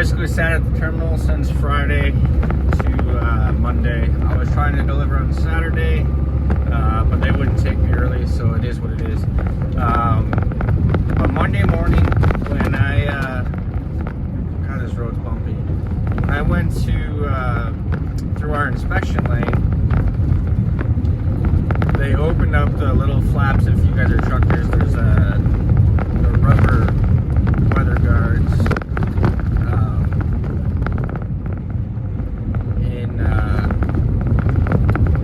basically sat at the terminal since Friday to Monday. I was trying to deliver on Saturday, but they wouldn't take me early, so it is what it is. But Monday morning, when God, this road's bumpy. When I went to through our inspection lane, they opened up the little flaps. If you guys are truckers, there's the rubber weather guards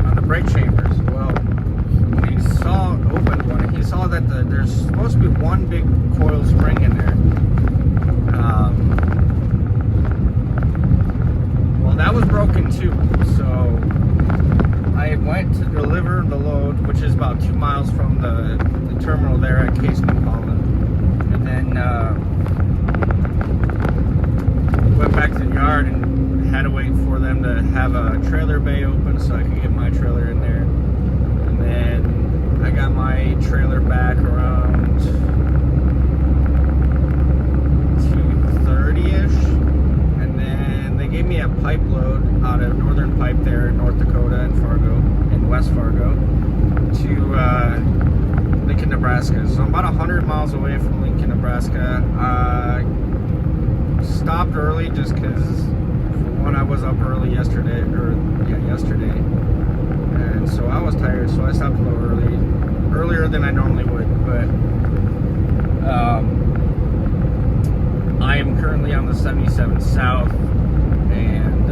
on the brake chambers. Well, when he saw opened one, he saw that there's supposed to be one big coil spring in there. Well, that was broken too. So I went to deliver the load, which is about 2 miles from the terminal there at Casement Holland, and then went back to the yard and had to wait for them to have a trailer bay open so I could get my trailer in there. And then I got my trailer back around 2:30ish, and then they gave me a pipe load out of Northern Pipe there in North Dakota and Fargo, in West Fargo, to Lincoln, Nebraska. So I'm about 100 miles away from Lincoln, Nebraska. Stopped early just because, for one, I was up early yesterday, and so I was tired, so I stopped a little earlier than I normally would. But I am currently on the 77 South, and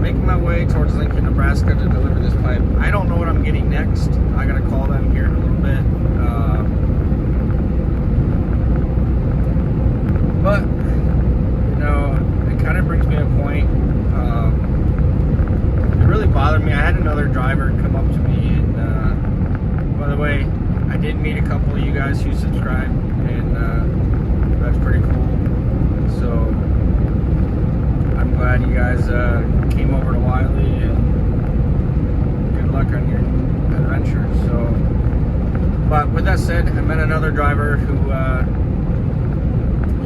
making my way towards Lincoln, Nebraska to deliver this pipe. I don't know what I'm getting next. I gotta call them here in a little bit. But, you know, it kind of brings me to a point. It really bothered me. I had another driver come up to me, and by the way, I did meet a couple of you guys who subscribed, and that's pretty cool. So I'm glad you guys came over to Wiley, and good luck on your adventure. So, but with that said, I met another driver who,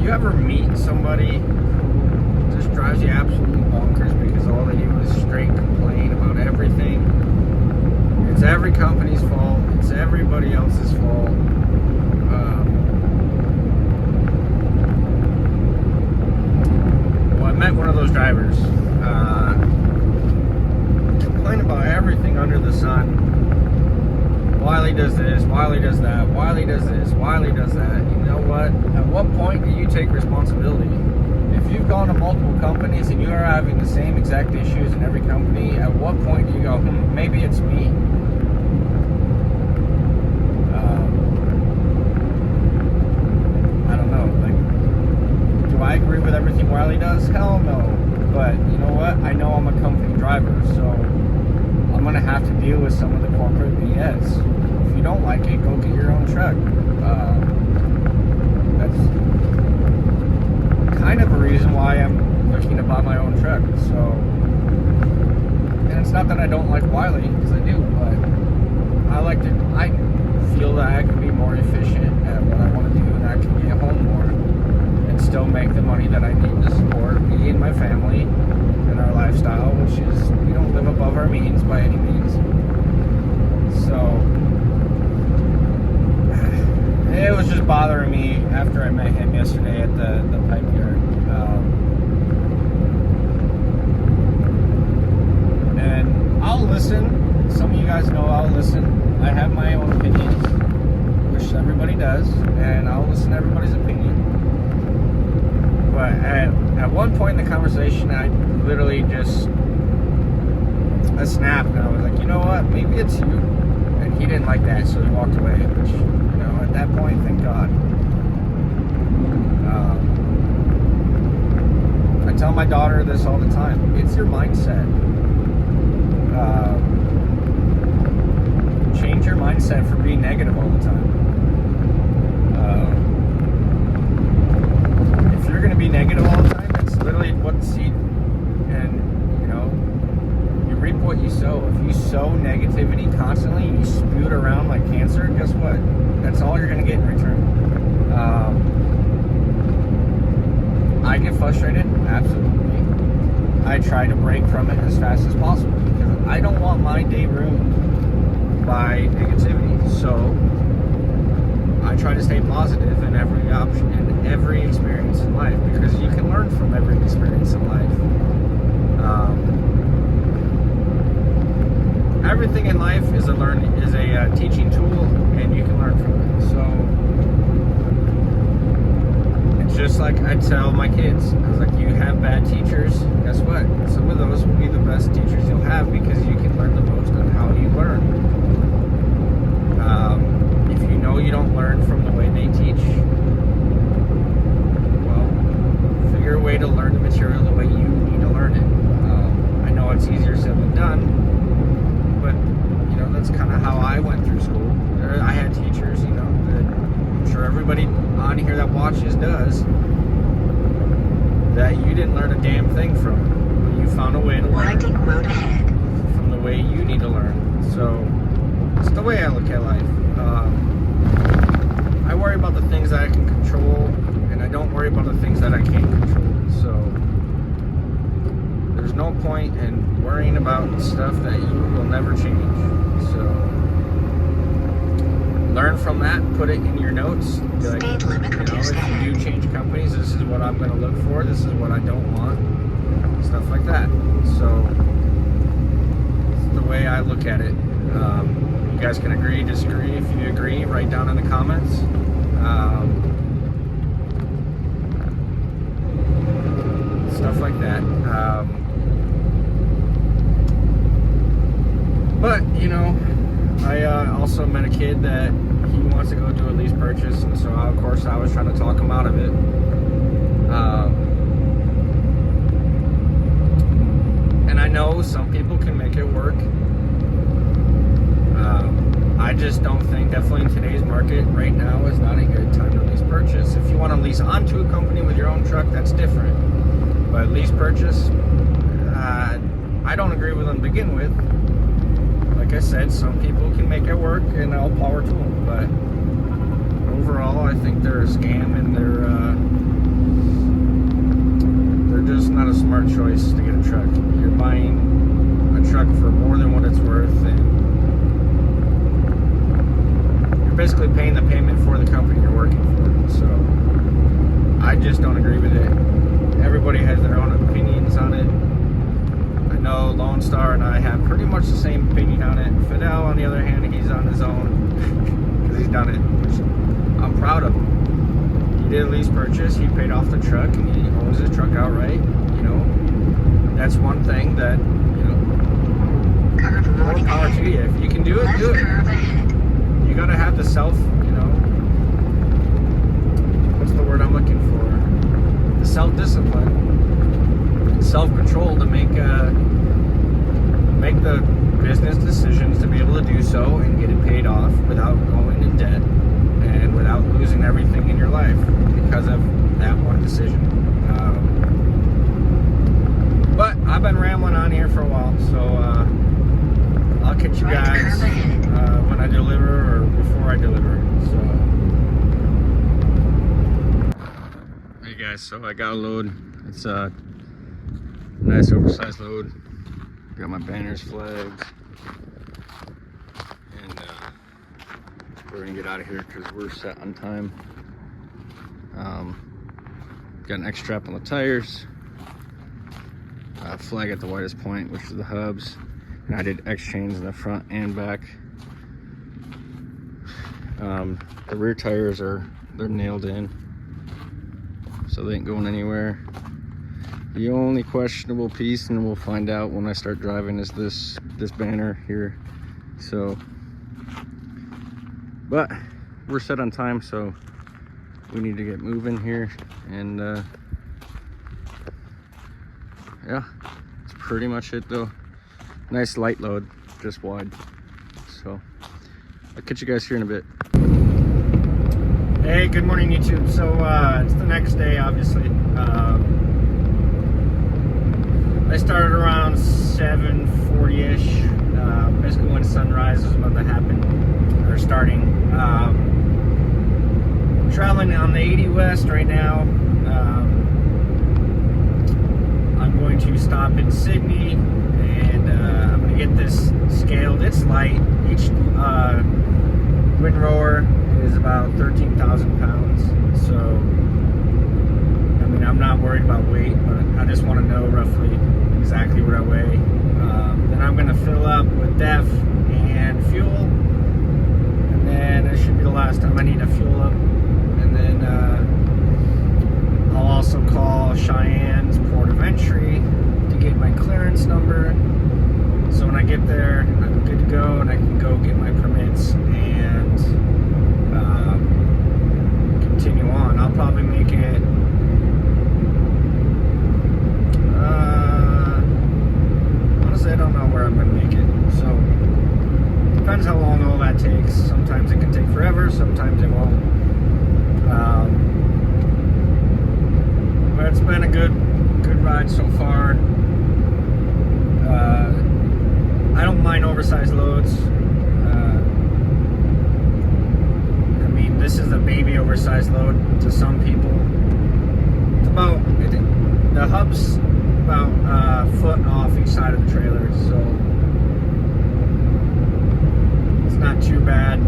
you ever meet somebody who just drives you absolutely bonkers because all they do is straight complain about everything? It's every company's fault. It's everybody else's fault. Well, I met one of those drivers. Complain about everything under the sun. Wiley does this, Wiley does that, Wiley does this, Wiley does that. You know what? At what point do you take responsibility? If you've gone to multiple companies and you are having the same exact issues in every company, at what point do you go, maybe it's me? I don't know. Like, do I agree with everything Wiley does? Hell no. But you know what? I know I'm a company driver, so I'm going to have to deal with some of the corporate BS. If you don't like it, go get your own truck. That's kind of a reason why I'm looking to buy my own truck. So, and it's not that I don't like Wiley, because I do, but I feel that I can be more efficient at what I want to do, and I can be at home more and still make the money that I need to support me and my family and our lifestyle, which is, we don't live above our means by any means. So it was just bothering me after I met him yesterday at the pipe yard. And I'll listen. Some of you guys know I'll listen. I have my own opinions, which everybody does, and I'll listen to everybody's opinion. But at one point in the conversation, I literally just snapped, and I was like, you know what, maybe it's you. And he didn't like that, so he walked away, which, you know, at that point, thank God. I tell my daughter this all the time. It's your mindset. Change your mindset from being negative all the time. If you're going to be negative all the time, that's literally what seed, and you know, you reap what you sow. If you sow negativity constantly and you spew it around like cancer, guess what? That's all you're going to get in return. frustrated? Absolutely. I try to break from it as fast as possible because I don't want my day ruined by negativity. So I try to stay positive in every option, in every experience in life, because you can learn from every experience in life. Everything in life is a teaching tool, and you can learn from it. So it's just like I tell my kids, I was like, you have bad teachers, guess what? Some of those will be the best teachers you'll have, because you can learn the most on how you learn. If you know you don't learn from the way they teach, well, figure a way to learn the material the way you need to learn it. I know it's easier said than done, but you know, that's kind of how I went through school. I had teachers, you know, that I'm sure everybody on here that watches does, that you didn't learn a damn thing from. You found a way to learn from the way you need to learn. So it's the way I look at life. I worry about the things that I can control, and I don't worry about the things that I can't control. So there's no point in worrying about stuff that you will never change. So learn from that, put it in your notes. Be like, you know, if you do change companies, this is what I'm going to look for, this is what I don't want, stuff like that. So it's the way I look at it. You guys can agree, disagree. If you agree, write down in the comments. Stuff like that. But, you know, I also met a kid that he wants to go do a lease purchase, and so of course I was trying to talk him out of it. And I know some people can make it work. I just don't think, definitely in today's market right now, is not a good time to lease purchase. If you want to lease onto a company with your own truck, that's different. But lease purchase, I don't agree with them to begin with. Like I said, some people can make it work, and all power to them. But overall, I think they're a scam, and they're just not a smart choice to get a truck. You're buying a truck for more than what it's worth, and basically paying the payment for the company you're working for. So I just don't agree with it. Everybody has their own opinions on it. I know Lone Star and I have pretty much the same opinion on it. Fidel, on the other hand, he's on his own because he's done it, which I'm proud of him. He did a lease purchase, he paid off the truck, and he owns his truck outright. You know, that's one thing that, you know, more power to you. If you can do it, do it. You gotta have the self, you know, what's the word I'm looking for? The self-discipline and self-control to make the business decisions to be able to do so and get it paid off without going in debt and without losing everything in your life because of that one decision. But I've been rambling on here for a while, so I'll catch you guys when I deliver or before I deliver. So, hey guys, so I got a load. It's a nice oversized load. Got my banners, flags, and we're gonna get out of here because we're set on time. Got an X strap on the tires, flag at the widest point, which is the hubs. And I did X chains in the front and back. The rear tires they're nailed in, so they ain't going anywhere. The only questionable piece, and we'll find out when I start driving, is this banner here. So, but we're set on time, so we need to get moving here. And yeah, that's pretty much it though. Nice light load, just wide. So I'll catch you guys here in a bit. Hey, good morning YouTube. So it's the next day, obviously. I started around 7:40ish, basically when sunrise was about to happen, or starting. Traveling on the 80 West right now. I'm going to stop in Sydney, and I'm going to get this scaled. It's light. Each windrower is about 13,000 pounds. So, I mean, I'm not worried about weight, but I just want to know roughly exactly what I weigh. Then I'm going to fill up with DEF and fuel, and then it should be the last time I need to fuel up. And then I'll also call Cheyenne's port of entry to get my clearance number. So when I get there, I'm good to go, and I can go get my permits and continue on. I'll probably make it honestly, I don't know where I'm going to make it. So depends how long all that takes. Sometimes it can take forever, sometimes it won't. But it's been a good ride so far. I don't mind oversized loads. I mean, this is a baby oversized load to some people. It's about, the hub's about a foot off each side of the trailer, so it's not too bad.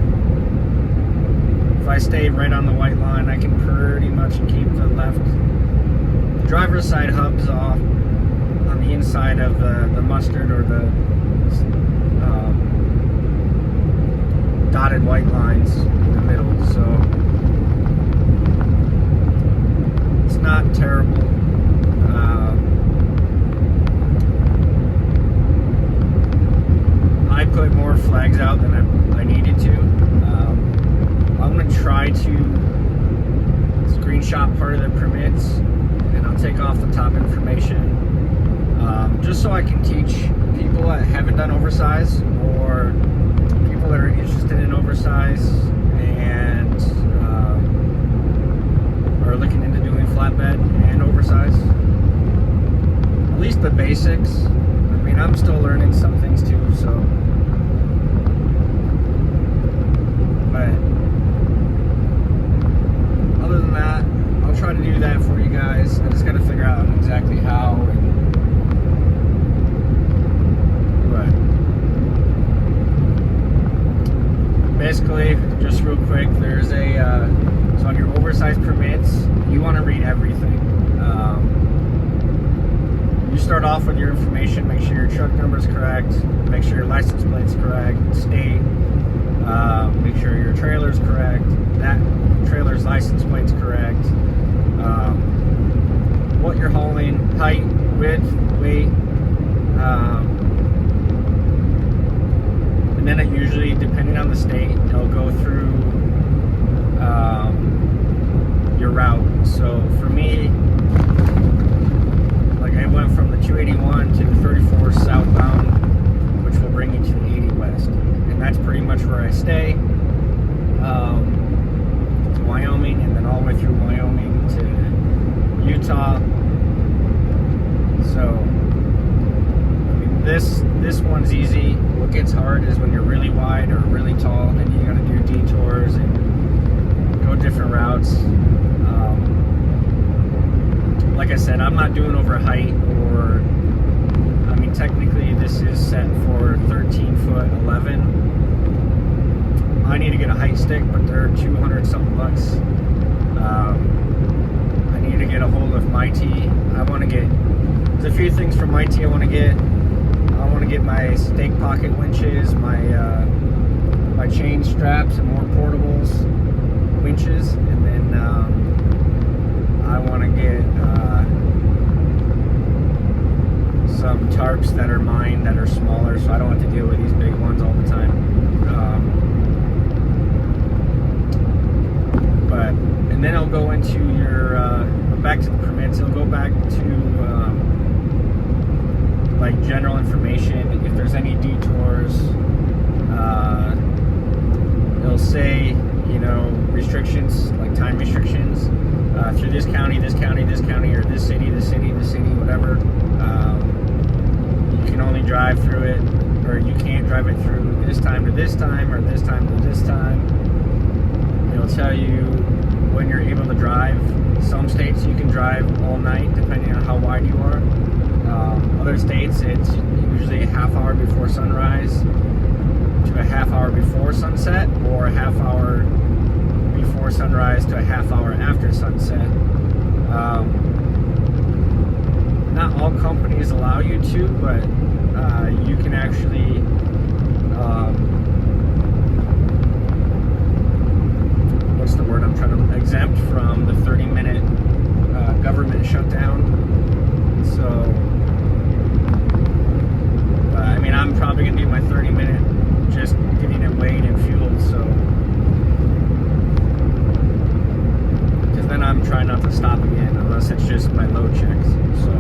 If I stay right on the white line, I can pretty much keep the left. The driver's side hub's off on the inside of the mustard or the dotted white lines in the middle, so it's not terrible. I put more flags out than I needed to. I'm going to try to screenshot part of the permits, and I'll take off the top information, just so I can teach people that haven't done oversize, or people that are interested in oversize and are looking into doing flatbed and oversize. At least the basics. I mean, I'm still learning some things too, so. But other than that, I'll try to do that for you guys. I just got to figure out exactly how. But basically, just real quick, there's a so on your oversized permits, you want to read everything. You start off with your information, make sure your truck number is correct, make sure your license plate's correct, state, make sure your trailer's correct, that trailer's license plate's correct, what you're hauling, height, width, weight, and then it usually, depending on the state, it'll go through your route. So for me, like I went from the 281 to the 34 southbound, which will bring you to the 80 west, and that's pretty much where I stay. To Wyoming, and then all the way through Wyoming to Utah. So I mean, this one's easy. What gets hard is when you're really wide or really tall, then you gotta do detours and go different routes. Like I said, I'm not doing over height, or I mean, technically this is set for 13 foot 11. I need to get a height stick, but they're 200 something bucks. I need to get a hold of Mighty. I want to get, there's a few things from Mighty I want to get. I want to get my stake pocket winches, my chain straps and more portables winches, and then I want to get some tarps that are mine, that are smaller, so I don't have to deal with these big ones all the time. And then I'll go into your back to the permits. It'll go back to like general information. If there's any detours, it'll say, you know, restrictions, like time restrictions through this county, this county, this county, or this city, whatever. You can only drive through it, or you can't drive it through this time to this time, or this time to this time. It'll tell you when you're able to drive. Some states you can drive all night, depending on how wide you are. Other states, it's usually a half hour before sunrise to a half hour before sunset, or a half hour before sunrise to a half hour after sunset. Not all companies allow you to, but you can actually what's the word I'm trying to exempt from the 30-minute government shutdown. So I mean, I'm probably gonna do my 30-minute just getting it weighed and fueled, so because then I'm trying not to stop again unless it's just my load checks. So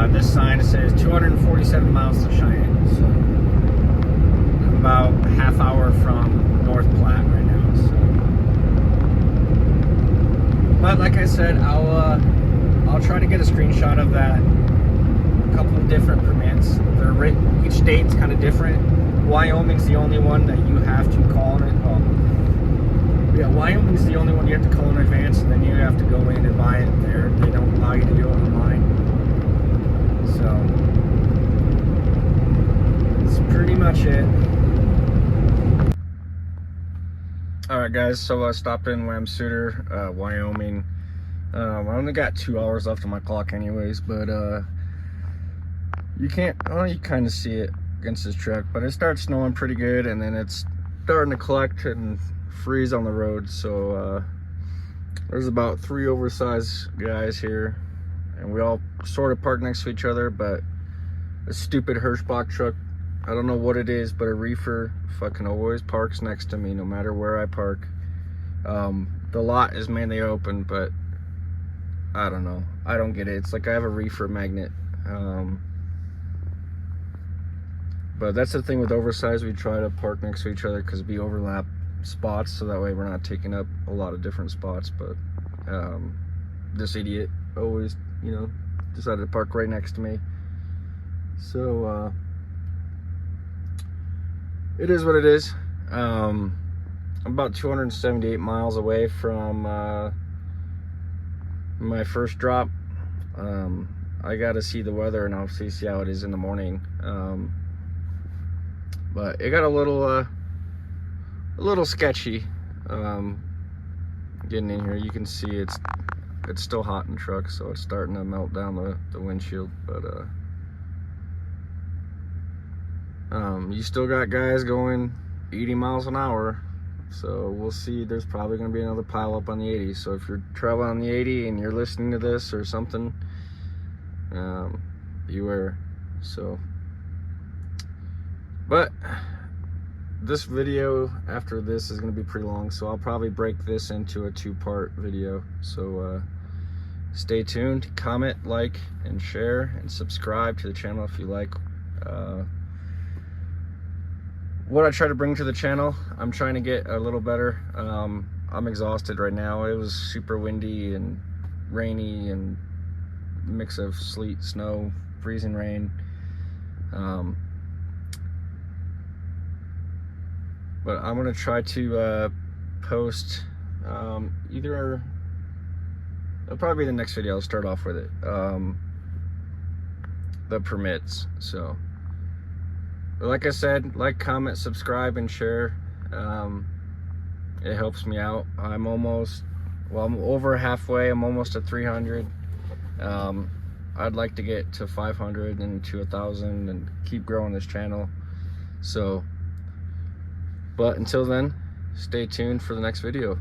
this sign says 247 miles to Cheyenne, so I'm about a half hour from North Platte right now. So, but like I said, I'll try to get a screenshot of that. A couple of different permits. They're written, each state's kind of different. Wyoming's the only one that you have to call in. Well, yeah, Wyoming's the only one you have to call in advance, and then you have to go in and buy it there. They don't allow you to do it online. So that's pretty much it. Alright guys, so I stopped in Wamsutter, Wyoming. I only got 2 hours left on my clock anyways, but you can't, well, you kind of see it against this truck, but it starts snowing pretty good, and then it's starting to collect and freeze on the road. So there's about 3 oversized guys here, and we all sort of park next to each other, but a stupid Hirschbach truck, I don't know what it is, but a reefer fucking always parks next to me no matter where I park. The lot is mainly open, but I don't know, I don't get it. It's like I have a reefer magnet. But that's the thing with oversized, we try to park next to each other because we overlap spots, so that way we're not taking up a lot of different spots. But this idiot always, you know, decided to park right next to me. So it is what it is. I'm about 278 miles away from my first drop. I gotta see the weather and I'll see how it is in the morning. But it got a little sketchy getting in here. You can see it's still hot in the truck, so it's starting to melt down the windshield. But you still got guys going 80 miles an hour, so we'll see. There's probably going to be another pile up on the 80. So if you're traveling on the 80 and you're listening to this or something, beware. So, but this video after this is going to be pretty long, so I'll probably break this into a 2-part video. So stay tuned, comment, like, and share, and subscribe to the channel if you like what I try to bring to the channel. I'm trying to get a little better. I'm exhausted right now. It was super windy and rainy and mix of sleet, snow, freezing rain. But I'm gonna try to post either, it'll probably be the next video. I'll start off with it, the permits. So but like I said, like, comment, subscribe, and share. It helps me out. I'm over halfway. I'm almost at 300. I'd like to get to 500 and to 1,000 and keep growing this channel. So, but until then, stay tuned for the next video.